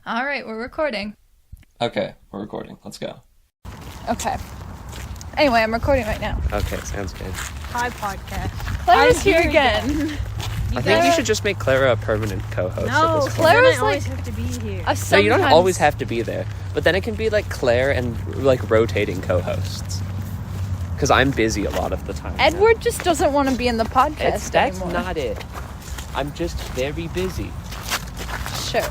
All right, we're recording. Okay, we're recording. Let's go. Okay. Anyway, I'm recording right now. Okay, sounds good. Hi, podcast. Clara's here again. I think you should just make Clara a permanent co-host. No, Clara's I always have to be here. No, you don't always have to be there. But then it can be like Claire and like rotating co-hosts. Because I'm busy a lot of the time. Edward just doesn't want to be in the podcast That's anymore. not it. I'm just very busy. Sure.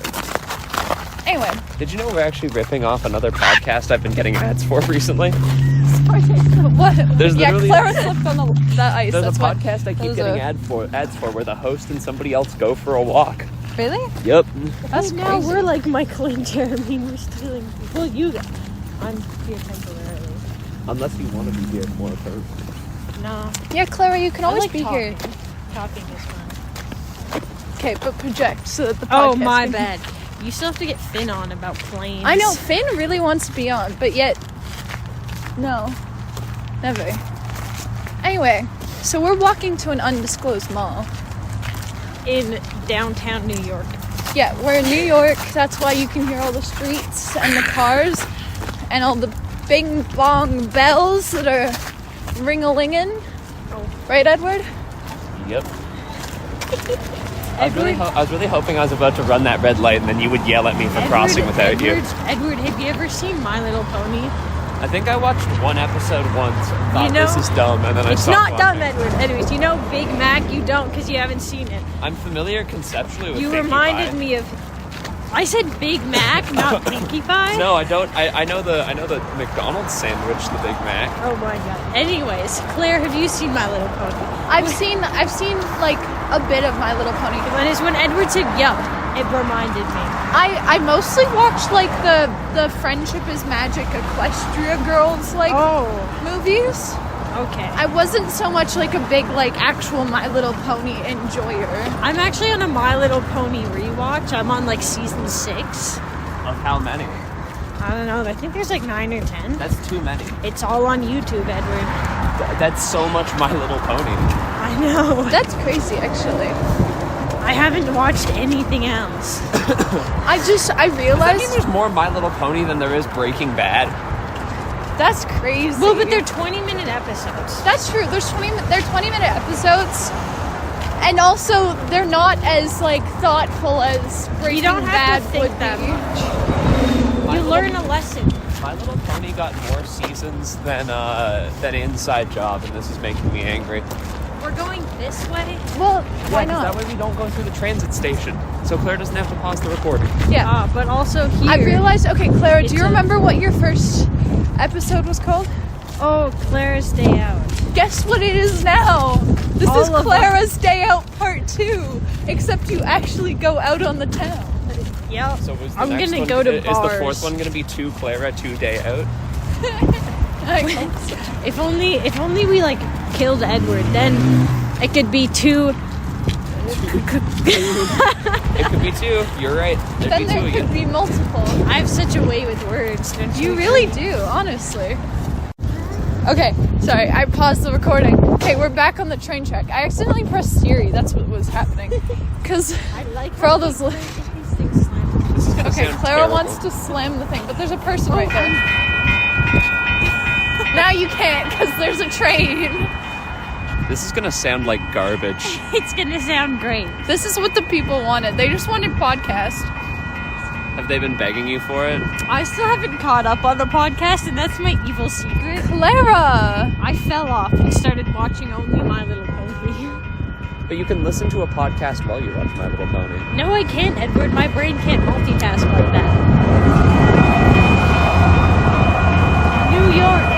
Anyway. Did you know we're actually ripping off another podcast I've been getting ads for recently? What? There's literally Clara slipped on the ice. There's That's a what- podcast I keep getting ads for where the host and somebody else go for a walk. Really? Yep. That's now crazy. we're like Michael and Jeremy. We're stealing. Well, you guys. I'm here temporarily. Unless you want to be here for a purpose. No. Yeah, Clara, you can always like be talking. here. Talking is fun. Okay, but project so that the podcast Oh, my can- bad. You still have to get Finn on about planes. I know, Finn really wants to be on, but yet... No. Never. Anyway, so we're walking to an undisclosed mall. In downtown New York. Yeah, we're in New York. That's why you can hear all the streets and the cars and all the bing bong bells that are ring-a-linging. Oh. Right, Edward? Yep. I was really hoping I was about to run that red light and then you would yell at me for crossing without you. Edward, have you ever seen My Little Pony? I think I watched one episode once and thought this is dumb, and then I It's stopped not dumb, watching. Edward. Anyways, you know Big Mac? You don't because you haven't seen it. I'm familiar conceptually with You Pinkie reminded Pie. me of... I said Big Mac, not Pinkie Pie. No, I don't. I know the McDonald's sandwich, the Big Mac. Oh my god. Anyways, Claire, have you seen My Little Pony? I've seen like a bit of My Little Pony. When Edward said yup, it reminded me. I mostly watched like the Friendship is Magic Equestria Girls movies. Okay. I wasn't so much like a big like actual My Little Pony enjoyer. I'm actually on a My Little Pony rewatch. I'm on like season 6. Of how many? I don't know. I think there's like 9 or 10. That's too many. It's all on YouTube, Edward. That's so much My Little Pony. I know. That's crazy, actually. I haven't watched anything else. I Does that realized mean there's more My Little Pony than there is Breaking Bad? that's crazy. Well, but they're 20-minute episodes. That's true. They're 20-minute episodes, and also they're not as like thoughtful as Breaking You don't Bad have to think would that be. much. You learn a lesson. My Little Pony got more seasons than Inside Job, and this is making me angry. We're going this way. Well, why Yeah, 'cause not? that way we don't go through the transit station, so Claire doesn't have to pause the recording. Yeah. But also here. I realized. Okay, Clara, do It's you remember what your first episode was called? Oh, Clara's Day Out. Guess what it is now? This All is of Clara's Day Out Part 2, except you actually go out on the town. Yeah. So was the I'm next gonna one, go to is bars. the fourth one going to be 2 Clara, 2 Day Out? I hope so. If only we like killed Edward, then it could be 2. It could be 2. You're right. There'd Then be 2 there again. could be multiple. I have such a way with words, don't you? You really do, honestly. Okay, sorry, I paused the recording. Okay, we're back on the train track. I accidentally pressed Siri, that's what was happening. Because I like for all those... these things slam. This is gonna Okay, sound Clara terrible. wants to slam the thing, but there's a person right there. Now you can't, because there's a train. This is going to sound like garbage. It's gonna sound great. This is what the people wanted. They just wanted podcast. Have they been begging you for it? I still haven't caught up on the podcast, and that's my evil secret. Clara! I fell off and started watching only My Little Pony. But you can listen to a podcast while you watch My Little Pony. No, I can't, Edward. My brain can't multitask like that. New York.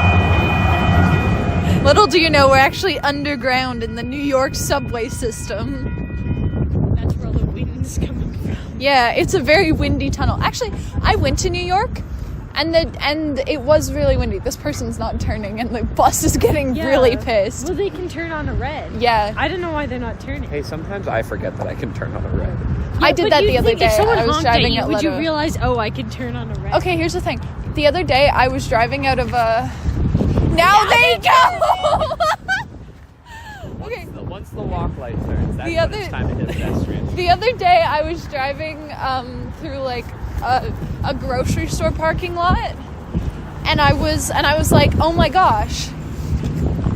Little do you know, we're actually underground in the New York subway system. That's where all the wind's coming from. Yeah, it's a very windy tunnel. Actually, I went to New York, and it was really windy. This person's not turning, and the bus is getting really pissed. Well, they can turn on a red. Yeah. I don't know why they're not turning. Hey, sometimes I forget that I can turn on a red. I did that the other day. If someone I was honked driving at out you, would you Leto. realize, oh, I can turn on a red? Okay, here's the thing. The other day, I was driving out of a... Now they go! Okay. Once the walk light turns, that's The when other- it's time to hit pedestrians. The other day, I was driving through, like, a grocery store parking lot, and I was like, oh my gosh,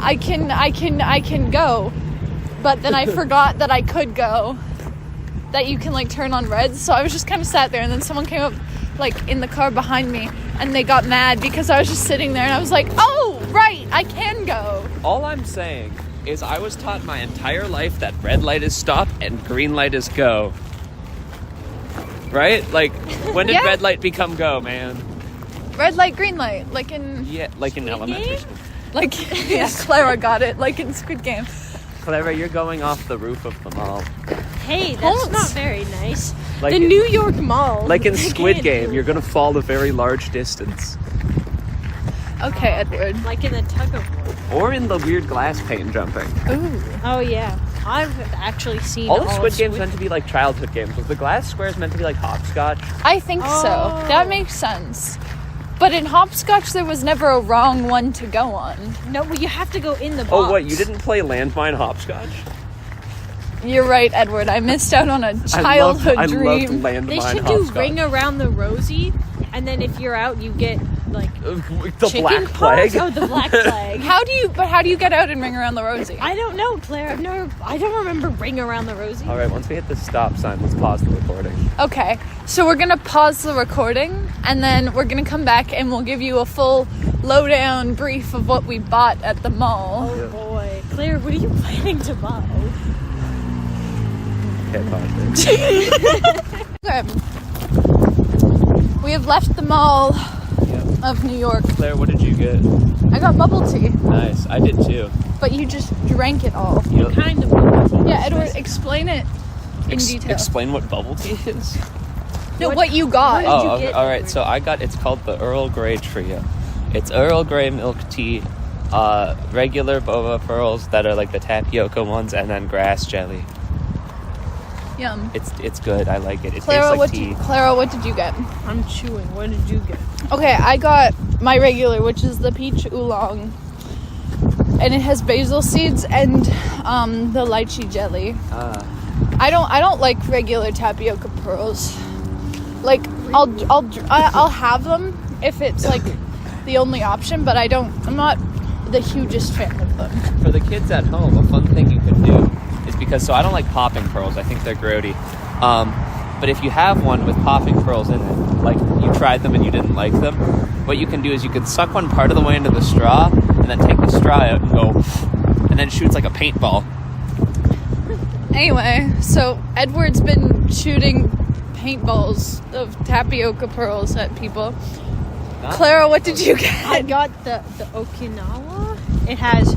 I can go, but then I forgot that I could go, that you can like turn on red. So I was just kind of sat there, and then someone came up like in the car behind me, and they got mad because I was just sitting there, and I was like, oh right, I can go. All I'm saying is I was taught my entire life that red light is stop and green light is go. Right? Like, when did Yeah. red light become go, man? Red light, green light, like in Yeah, like in elementary school. like yeah, Clara got it, like in Squid Game. Clara, you're going off the roof of the mall. Hey, that's Holmes. not very nice. Like the in- New York Mall. Like in I Squid can't Game, do you're it. gonna fall a very large distance. Okay, Edward. Like in the tug of war. Or in the weird glass pane jumping. Ooh. Oh yeah, I've actually seen All of of Squid Games meant to be like childhood games. Was the glass squares meant to be like hopscotch? I think so. Oh. That makes sense. But in hopscotch, there was never a wrong one to go on. No, well, you have to go in the box. Oh, what? You didn't play landmine hopscotch? You're right, Edward. I missed out on a childhood I dream. loved landmine They should do hopscotch. ring around the rosy, and then if you're out, you get like The chicken Black pox? Plague. Oh, the Black Plague. How do you get out and ring around the rosy? I don't know, Claire. I don't remember ring around the rosy. All right, once we hit the stop sign, let's pause the recording. Okay, so we're gonna pause the recording, and then we're gonna come back and we'll give you a full lowdown brief of what we bought at the mall. Oh boy, Claire, what are you planning to buy? Okay, pause it. Okay. We have left the mall Yep. of New York. Claire, what did you get? I got bubble tea, Nice, I did too. but you just drank it all. You Kind of. Yeah, Edward, explain it in detail. Explain what bubble tea is. No, what you got. What did you Oh, get, all right. Edward? So I got. It's called the Earl Grey Trio. It's Earl Grey milk tea, regular boba pearls that are like the tapioca ones, and then grass jelly. Yum. It's good. I like it. It Clara, tastes like tea. Clara, what did you get? I'm chewing. What did you get? Okay, I got my regular, which is the peach oolong, and it has basil seeds and the lychee jelly. I don't like regular tapioca pearls. Like I'll have them if it's like the only option, but I'm not the hugest fan of them. For the kids at home, a fun thing you could do is because I don't like popping pearls. I think they're grody. But if you have one with popping pearls in it, like you tried them and you didn't like them, what you can do is you can suck one part of the way into the straw and then take the straw out and go, and then it shoots like a paintball. Anyway, so Edward's been shooting paintballs of tapioca pearls at people. Clara, what did you get? I got the Okinawa. It has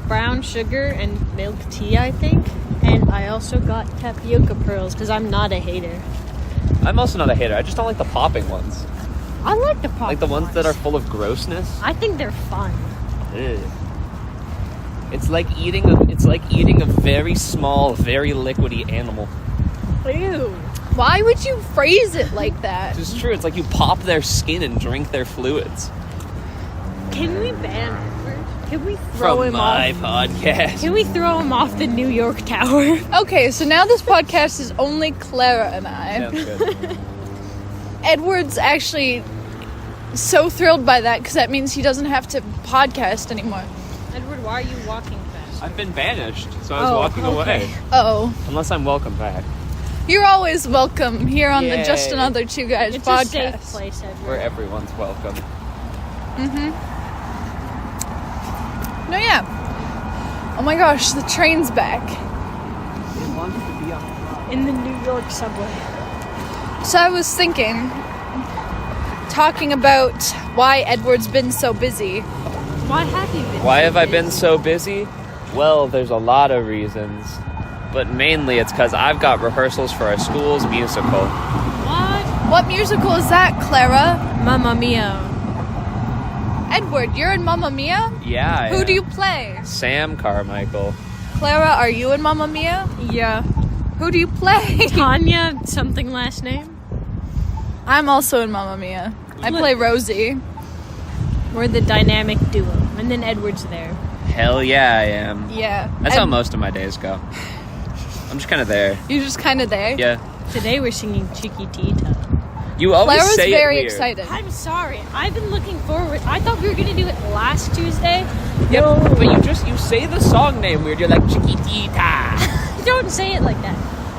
brown sugar and milk tea, I think. And I also got tapioca pearls because I'm not a hater. I'm also not a hater. I just don't like the popping ones. I like the pop. Like the ones that are full of grossness. I think they're fun. Ugh. It's like eating a very small, very liquidy animal. Ew. Why would you phrase it like that? It's true. It's like you pop their skin and drink their fluids. Can we ban Edward? Can we throw From him my off? podcast. Can we throw him off the New York Tower? Okay, so now this podcast is only Clara and I. Sounds good. Edward's actually so thrilled by that because that means he doesn't have to podcast anymore. Edward, why are you walking fast? I've been banished, so I was Oh, walking okay. away. Oh, Unless I'm welcome back. you're always welcome here on the Just Yay. Another Two Guys It's a podcast. safe place, Edward. Where everyone's welcome. No, yeah. Oh my gosh, the train's back. It wants to be on In the New York subway. So I was thinking, talking about why Edward's been so busy. Why have you been? Why so have I busy? been so busy? Well, there's a lot of reasons. But mainly it's because I've got rehearsals for our school's musical. What? What musical is that, Clara? Mamma Mia. Edward, you're in Mamma Mia? Yeah, I Who am. do you play? Sam Carmichael. Clara, are you in Mamma Mia? Yeah. Who do you play? Tanya, something last name. I'm also in Mamma Mia. I play Rosie. We're the dynamic duo. And then Edward's there. Hell yeah, I am. Yeah. That's how And most of my days go. I'm just kind of there. you're just kind of there. Yeah. Today we're singing Chiquitita. You always Clara's say very it weird. excited. I'm sorry. I've been looking forward. I thought we were gonna do it last Tuesday. Yeah, but you say the song name weird. You're like Chiquitita. Don't say it like that.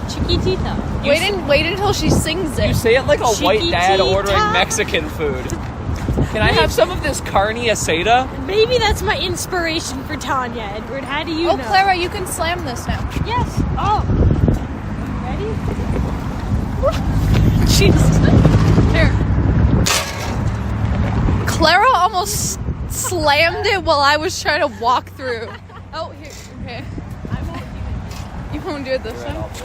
Chiquitita. Wait until she sings it. You say it like a white dad Chiquitita. ordering Mexican food. Can I have some of this carne asada? Maybe that's my inspiration for Tanya, Edward. How do you know? Clara, you can slam this now. Yes. Oh. Ready? Jesus. Here. Clara almost slammed it while I was trying to walk through. Oh, here. Okay. I won't do You won't do it this time? it.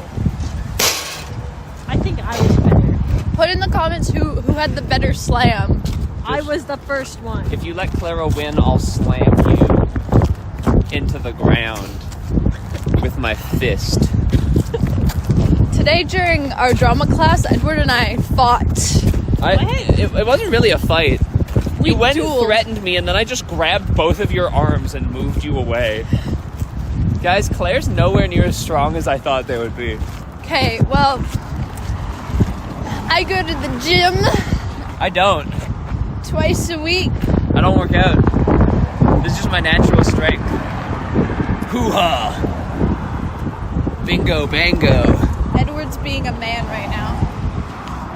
I think I was better. Put in the comments who had the better slam. I was the first one. If you let Clara win, I'll slam you into the ground with my fist. Today during our drama class, Edward and I fought. It wasn't really a fight. We You went and dueled. threatened me, and then I just grabbed both of your arms and moved you away. Guys, Claire's nowhere near as strong as I thought they would be. Okay, well, I go to the gym I don't. twice a week. I don't work out. This is just my natural strength. Hoo-ha! Bingo, bango. Edward's being a man right now.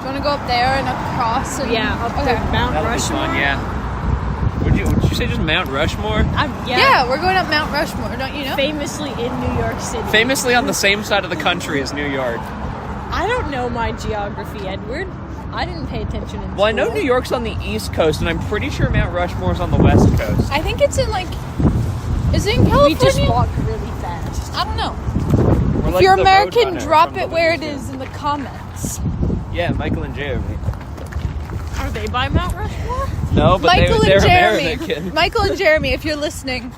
Do you want to go up there and across? And... Yeah, up Okay. to Mount That'll be Rushmore. fun, yeah. Would you say just Mount Rushmore? Yeah, we're going up Mount Rushmore, don't you know? Famously in New York City. Famously on the same side of the country as New York. I don't know my geography, Edward. I didn't pay attention in Well, I know school. New York's on the East Coast, and I'm pretty sure Mount Rushmore's on the West Coast. I think it's in is it in California? We just walk really fast. I don't know. We're If like you're the American, Roadrunner drop from it the where it Looney is in the comments. Tunes. Yeah, Michael and Jeremy. Are they by Mount Rushmore? No, but Michael they're and Jeremy. American. Michael and Jeremy, if you're listening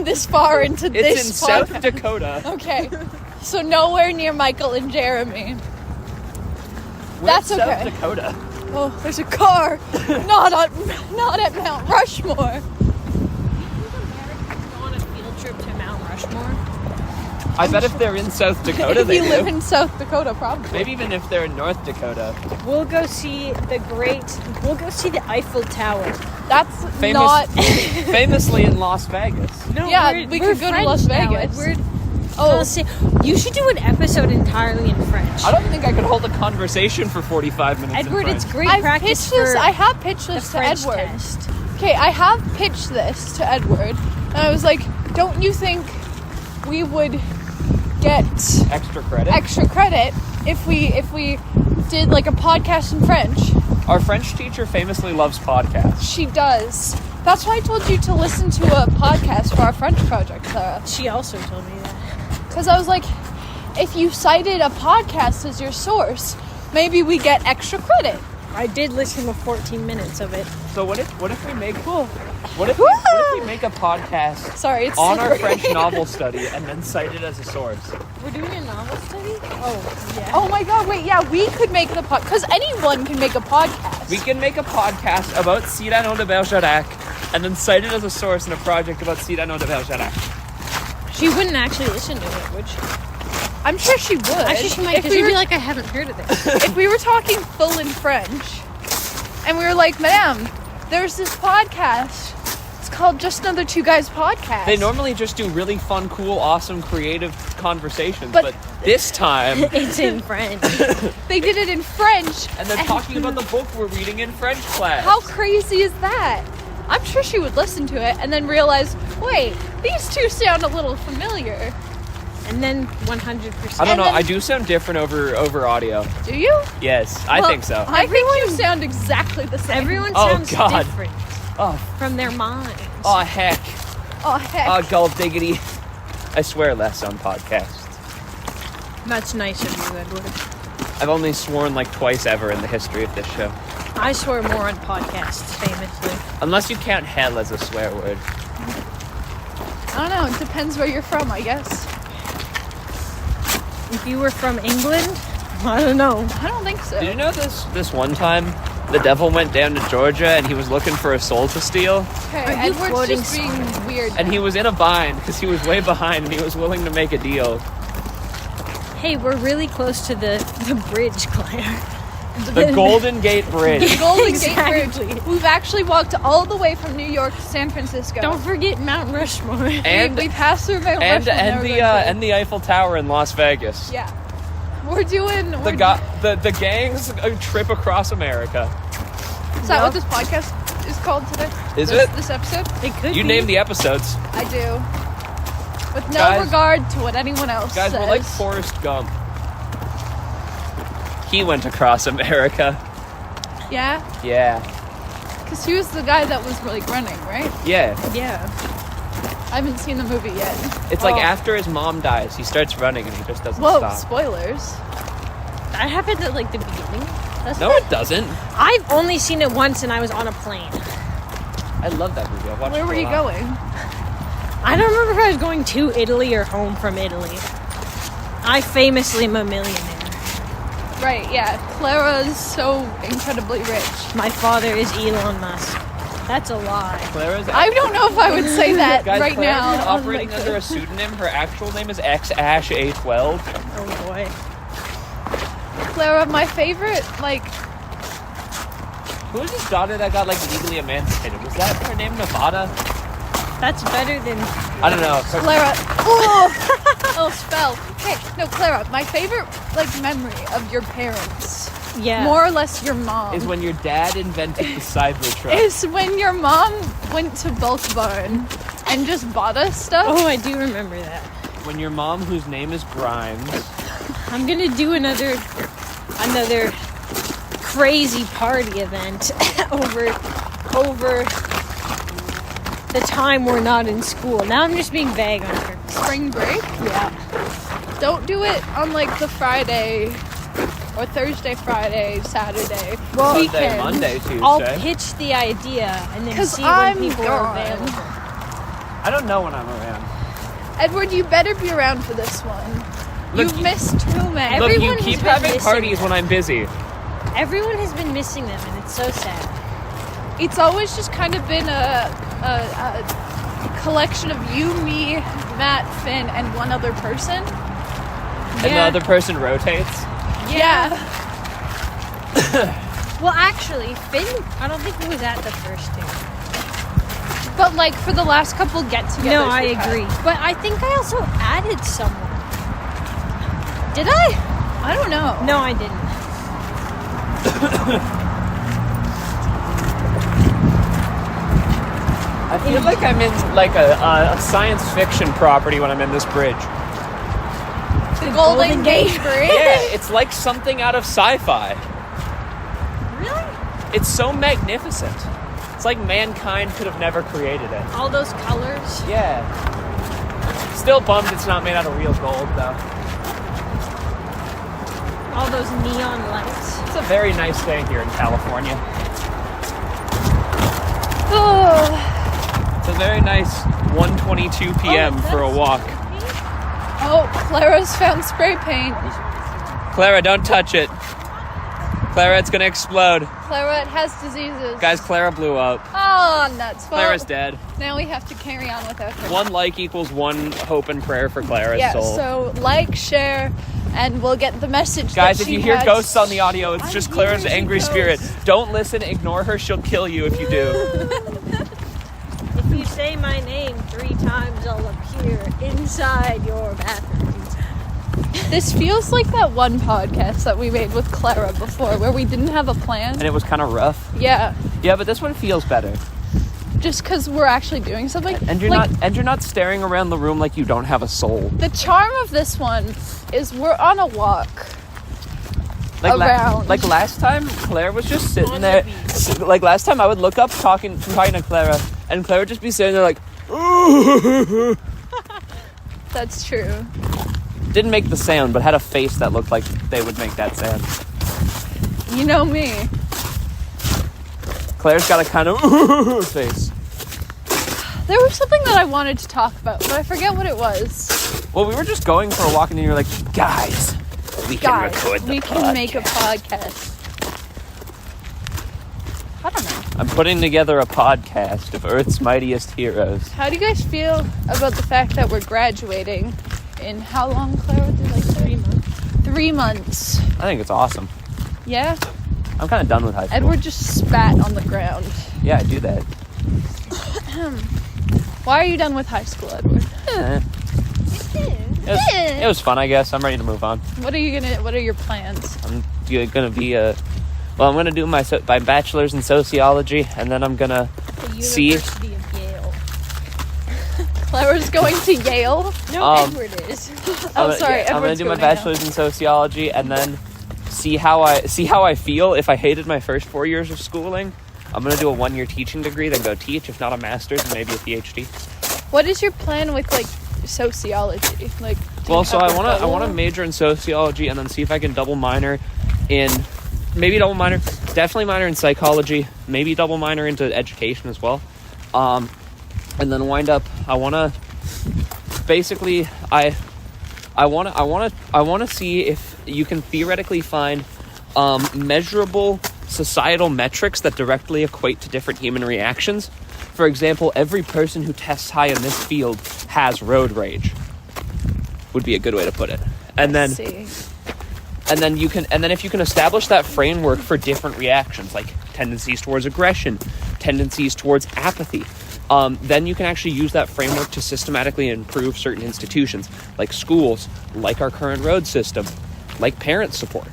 this far into It's this in South podcast. Dakota. Okay. So nowhere near Michael and Jeremy. We're That's in South okay. Dakota. Oh, there's a car. not at Mount Rushmore. Go on a field trip to Mount Rushmore. I bet if they're in South Dakota, If they you do. live in South Dakota, probably. Maybe even if they're in North Dakota. We'll go see the Eiffel Tower. That's Famous, not. famously in Las Vegas. No, Yeah, we're we could go to French Las now, Vegas. Edward. Oh. You should do an episode entirely in French. I don't think I could hold a conversation for 45 minutes Edward, in it's French. great I've practice pitched this. for I have pitched the this to French Edward. test. Okay, I have pitched this to Edward, and I was like, "Don't you think we would get Extra credit? extra credit if we did like a podcast in French?" Our French teacher famously loves podcasts. She does. That's why I told you to listen to a podcast for our French project, Clara. She also told me that. Because I was like, if you cited a podcast as your source, maybe we get extra credit. I did listen to 14 minutes of it. So what if we make what if Woo! we make a podcast Sorry, it's on our super- French novel study and then cite it as a source? We're doing a novel study? Oh, yeah. Oh my god, wait, yeah, we could make the podcast. Because anyone can make a podcast. We can make a podcast about Cyrano de Bergerac and then cite it as a source in a project about Cyrano de Bergerac. She wouldn't actually listen to it, would she? I'm sure she would. Actually, she might, If because we she'd were- be like, I haven't heard of this. if we were talking full in French, and we were like, Madame, there's this podcast. It's called Just Another Two Guys Podcast. They normally just do really fun, cool, awesome, creative conversations, But- but this time, It's in French. They did it in French. and then talking about the book we're reading in French class. How crazy is that? I'm sure she would listen to it and then realize, wait, these two sound a little familiar. And then 100%. I don't and know. then- I do sound different over audio. Do you? Yes, I Well, think so. I think you sound exactly the same. Everyone Oh, sounds God. different Oh, from their minds. oh heck. Oh, heck. Oh, gold diggity. I swear less on podcasts. That's nice of you, Edward. I've only sworn like twice ever in the history of this show. I swear more on podcasts, famously. Unless you count hell as a swear word. I don't know. It depends where you're from, I guess. If you were from England, I don't know. I don't think so. Did you know this one time the devil went down to Georgia and he was looking for a soul to steal? Okay, Are you Edward's quoting just being weird. And he was in a bind because he was way behind and he was willing to make a deal. Hey, we're really close to the bridge, Claire. The Golden Gate Bridge. The Golden Gate Exactly. Bridge. We've actually walked all the way from New York to San Francisco. Don't forget Mount Rushmore. And we passed through Mount and Rushmore. and the Eiffel Tower in Las Vegas. Yeah. We're doing... The gang's trip across America. Is that what this podcast is called today? Is it? This episode? It could You be. name the episodes. I do. With no Guys- regard to what anyone else Guys, says. we're like Forrest Gump. He went across America. Yeah? Yeah. Because he was the guy that was like running, right? Yeah. Yeah. I haven't seen the movie yet. It's like after his mom dies, he starts running and he just doesn't Whoa, stop. spoilers. That happened at like the beginning. That's No, it doesn't. I've only seen it once, and I was on a plane. I love that movie. I watched Where it were a you lot. going? I don't remember if I was going to Italy or home from Italy. I famously am a millionaire. Right, yeah. Clara's so incredibly rich. My father is Elon Musk. That's a lie. Clara's I don't know if I would say that Guys, right Clara's now. been on operating the- under a pseudonym. Her actual name is XAsh-A12. Oh boy. Clara, my favorite, like, Who was his daughter that got like legally emancipated? Was that her name, Nevada? That's better than. I don't know. Clara. Oh, spell. Okay, no, Clara, my favorite, like, memory of your parents, Yeah. more or less your mom, Is when your dad invented the Cybertruck. is when your mom went to Bulk Barn and just bought us stuff. Oh, I do remember that. When your mom, whose name is Grimes, I'm gonna do another crazy party event over the time we're not in school. Now I'm just being vague on purpose. Spring break? Yeah. Don't do it on, like, the Friday or Thursday, Friday, Saturday, Well, Sunday, weekend. Monday, Tuesday. I'll pitch the idea and then 'Cause see I'm when people gone. are available. I don't know when I'm around. Edward, you better be around for this one. Look, You've missed too many. Look, you Everyone has keep been having missing parties them. when I'm busy. Everyone has been missing them, and it's so sad. It's always just kind of been a collection of you, me, Matt, Finn, and one other person. And the other person rotates. Yeah. Well, actually, Finn, I don't think he was at the first two. But, like, for the last couple get-togethers. No, I we've had. agree. But I think I also added someone. Did I? I don't know. No, I didn't. I feel like I'm in like a science fiction property when I'm in this bridge. The Golden Gate Bridge. Yeah, it's like something out of sci-fi. Really? It's so magnificent. It's like mankind could have never created it. All those colors. Yeah. Still bummed it's not made out of real gold, though. All those neon lights. It's a very nice day here in California. Oh. It's a very nice 1:22 p.m. for a walk. Oh, Clara's found spray paint. Clara, don't touch it. Clara, it's gonna explode. Clara, it has diseases. Guys, Clara blew up. Oh, nuts. Well, Clara's dead. now we have to carry on without her. 1 like equals 1 hope and prayer for Clara's Yeah, soul. so like, share, and we'll get the message. Guys, that if she you hear has- ghosts on the audio, it's I just hear Clara's the angry ghosts. spirit. Don't listen, ignore her, she'll kill you if you do. If you say my name 3 times, I'll appear inside your bathroom. This feels like that one podcast that we made with Clara before, where we didn't have a plan. And it was kind of rough. Yeah, Yeah, but this one feels better. just because we're actually doing something. And you're Like, not staring around the room like you don't have a soul. The charm of this one is we're on a walk. Like Around. like last time, Claire was just sitting On there. the Like last time, I would look up talking to Clara, and Claire would just be sitting there like, ooh. That's true. Didn't make the sound, but had a face that looked like they would make that sound. You know me. Claire's got a kind of face. There was something that I wanted to talk about, but I forget what it was. Well, we were just going for a walk, and you were like, guys, we can Guys, record the we podcast. can make a podcast. I don't know. I'm putting together a podcast of Earth's Mightiest Heroes. How do you guys feel about the fact that we're graduating in how long, Clara? Did like 3 months. 3 months. I think it's awesome. Yeah? I'm kind of done with high school. Edward just spat on the ground. Yeah, I do that. Why are you done with high school, Edward? It was fun, I guess. I'm ready to move on. What are your plans? I'm gonna be I'm gonna do my bachelor's in sociology, and then I'm gonna see. University of Yale. Clara's going to Yale. No, Edward is. Oh, sorry. I'm gonna Edward's do my going to Yale. bachelor's in sociology, and then see how I feel. If I hated my first 4 years of schooling, I'm gonna do a 1-year teaching degree, then go teach. If not, a master's and maybe a PhD. What is your plan with like sociology? Like, I want to major in sociology and then see if I can definitely minor in psychology, maybe double minor into education as well, and then wind up. I want to see if you can theoretically find measurable societal metrics that directly equate to different human reactions. For example, every person who tests high in this field has road rage. Would be a good way to put it. And then if you can establish that framework for different reactions, like tendencies towards aggression, tendencies towards apathy, then you can actually use that framework to systematically improve certain institutions, like schools, like our current road system, like parent support.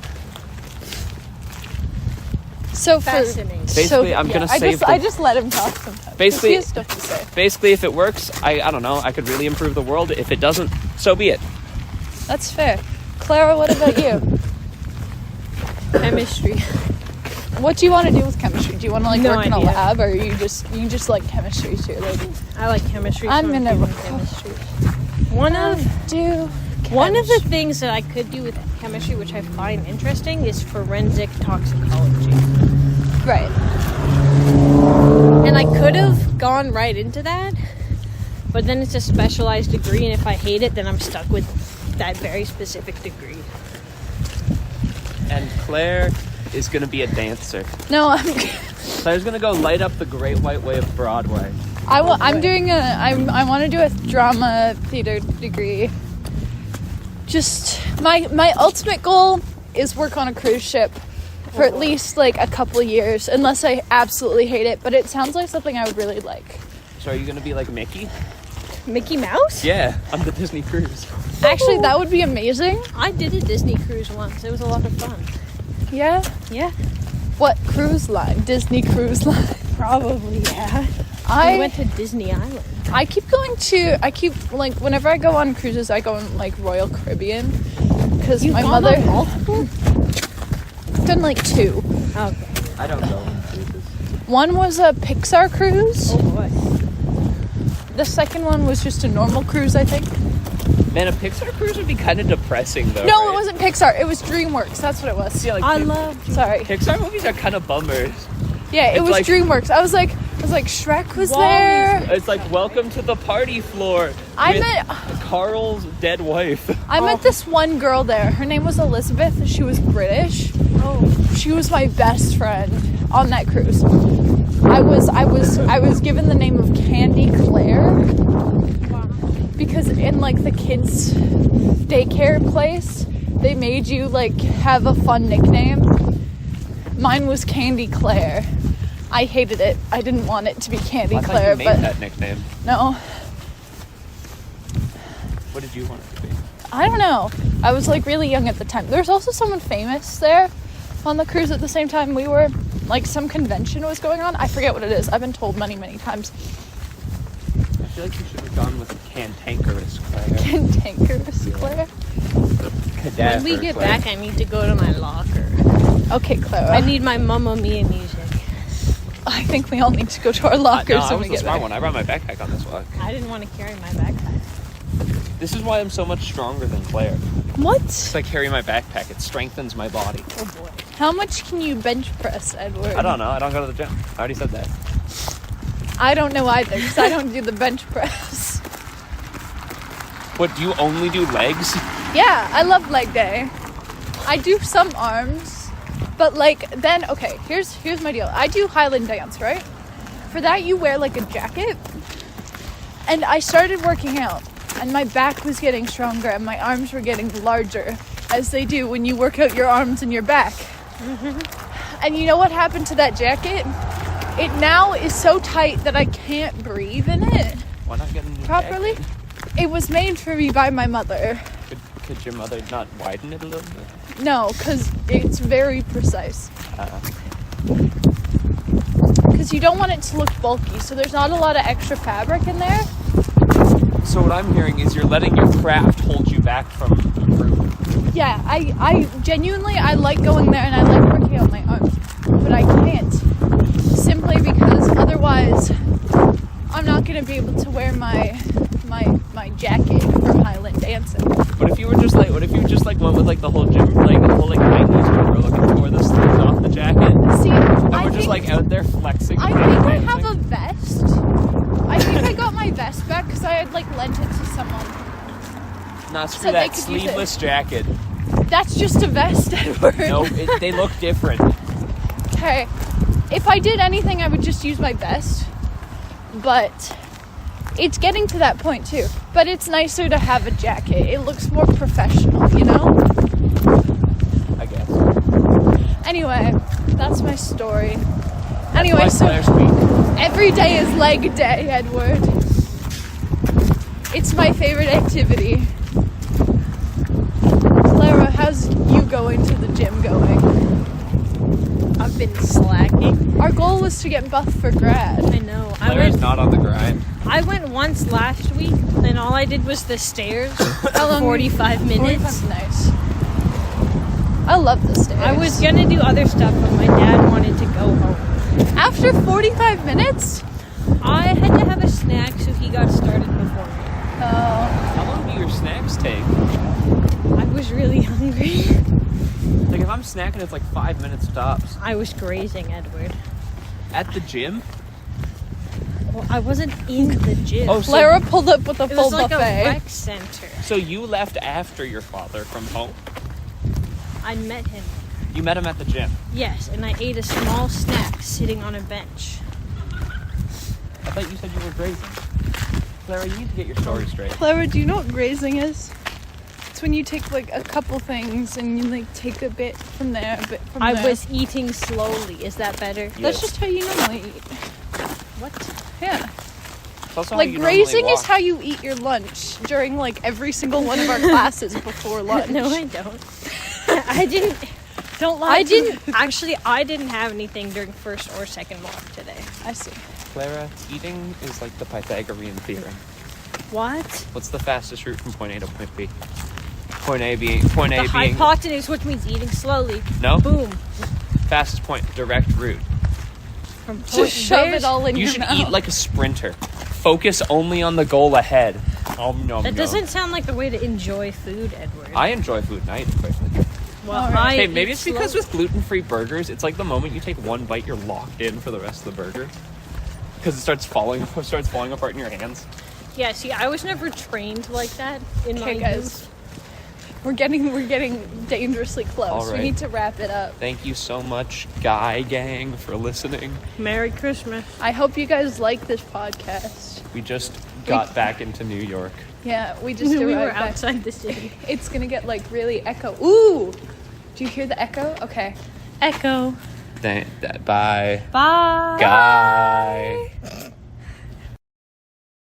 So fascinating. Basically, I'm gonna save. I just let him talk sometimes. Basically, he has stuff to say. Basically, if it works, I don't know. I could really improve the world. If it doesn't, so be it. That's fair. Clara, what about you? Chemistry. What do you want to do with chemistry? Do you want to work in a idea. lab, or you just like chemistry too? Like, I like chemistry. I'm so gonna doing chemistry. One of the things that I could do with chemistry, which I find interesting, is forensic toxicology. Right. And I could have gone right into that, but then it's a specialized degree, and if I hate it, then I'm stuck with that very specific degree. And Claire is going to be a dancer. No, Claire's going to go light up the Great White Way of Broadway. I want to do a drama theater degree. Just my ultimate goal is work on a cruise ship for at least like a couple of years, unless I absolutely hate it. But it sounds like something I would really like. So are you going to be like Mickey? Mickey Mouse? Yeah, on the Disney cruise. Actually, that would be amazing. I did a Disney cruise once. It was a lot of fun. Yeah? Yeah. What cruise line? Disney Cruise Line? Probably, yeah. We went to Disney Island. I keep whenever I go on cruises, I go on like Royal Caribbean because my mother. Multiple? Done like 2. Okay. I don't go on cruises. One was a Pixar cruise. Oh boy. The second one was just a normal cruise, I think. Man, a Pixar cruise would be kind of depressing, though. No, right? It wasn't Pixar. It was DreamWorks. That's what it was. Yeah, like I love. Sorry. Pixar movies are kind of bummers. Yeah, it was like- DreamWorks. I was like, Shrek was Wall-E. there. It's like, welcome to the party floor. I with met Carl's dead wife. I met this one girl there. Her name was Elizabeth. She was British. Oh. She was my best friend on that cruise. I was given the name of Candy Claire because in like the kids' daycare place, they made you like have a fun nickname. Mine was Candy Claire. I hated it. I didn't want it to be Candy Claire, I thought you made that nickname. no. What did you want it to be? I don't know. I was like really young at the time. There was also someone famous there on the cruise at the same time we were. Like some convention was going on. I forget what it is. I've been told many, many times. I feel like you should have gone with Cantankerous Claire. Cantankerous Claire. When we get back, I need to go to my locker. Okay, Clara. I need my Mamma Mia music. I think we all need to go to our lockers I when was we the get smart back. one. I brought my backpack on this walk. I didn't want to carry my backpack. This is why I'm so much stronger than Claire. What? It's like carry my backpack. It strengthens my body. Oh boy. How much can you bench press, Edward? I don't know. I don't go to the gym. I already said that. I don't know either because I don't do the bench press. What, do you only do legs? Yeah, I love leg day. I do some arms, but like then okay, here's my deal. I do Highland dance, right? For that you wear like a jacket. And I started working out and my back was getting stronger and my arms were getting larger, as they do when you work out your arms and your back. And you know what happened to that jacket? It now is so tight that I can't breathe in it Why not get a new properly. jacket? It was made for me by my mother. Could your mother not widen it a little bit? No, because it's very precise. Uh, Because you don't want it to look bulky, so there's not a lot of extra fabric in there. so what I'm hearing is you're letting your craft hold you back from improving. Yeah, I genuinely, I like going there and I like working out my arms, but I can't. Simply because otherwise I'm not going to be able to wear my jacket for Highland dancing. What if you just went with like the whole gym, like the whole like 90s where we're looking for the sleeves off the jacket? See, And I we're just think, like out there flexing. I think I have a vest. I think I got my vest back because I had like lent it to someone. Nah, screw so they that could use it. sleeveless jacket. That's just a vest, Edward. No, they look different. Okay, if I did anything, I would just use my vest. But it's getting to that point too. But it's nicer to have a jacket. It looks more professional, you know? I guess. Anyway, that's my story. Anyway, That's so Claire's week. every day is leg day, Edward. It's my favorite activity. Clara, how's you going to the gym going? I've been slacking. Our goal was to get buff for grad. I know. Claire's not on the grind. I went once last week, and all I did was the stairs How for long? 45 minutes. 45, nice. I love the stairs. I was gonna do other stuff, but my dad wanted to go home. After 45 minutes? I had to have a snack, so he got started before me. Oh. How long do your snacks take? I was really hungry. Like if I'm snacking, it's like 5 minutes tops. I was grazing, Edward. At the gym? Well, I wasn't in the gym. Oh, so- Clara pulled up with a it full was like buffet. a rec center. So you left after your father from home? I met him. You met him at the gym. Yes, and I ate a small snack sitting on a bench. I thought you said you were grazing. Clara, you need to get your story straight. Clara, do you know what grazing is? It's when you take like a couple things and you like take a bit from there, a bit from I there. was eating slowly. Is that better? Yes. That's just how you normally eat. What? Yeah. It's also how Like you normally grazing is walk. how you eat your lunch during like every single one of our classes before lunch. No, I don't. I didn't. Don't lie. I to didn't. me. Actually, I didn't have anything during first or second walk today. I see. Clara, eating is like the Pythagorean theorem. What? What's the fastest route from point A to point B? Point A The being hypotenuse, which means eating slowly. no Boom. fastest point, direct route. From point. Just shove it all in You your should mouth. eat like a sprinter. Focus only on the goal ahead. Nom, nom, That nom. doesn't sound like the way to enjoy food, Edward. I enjoy food and I eat it quickly. well, Alright. I Okay, maybe eat it's because slowly. with gluten-free burgers, it's like the moment you take one bite, you're locked in for the rest of the burger. Because it starts falling apart in your hands. Yeah, see, I was never trained like that in my Okay, guys. We're getting dangerously close. All right. We need to wrap it up. Thank you so much, Guy Gang, for listening. youth. Merry Christmas. I hope you guys like this podcast. We just got back into New York. Yeah, we just We were arrived back. outside the city. It's gonna get like really echo. Ooh! Do you hear the echo? Okay. Echo. Bye. Bye. Guy.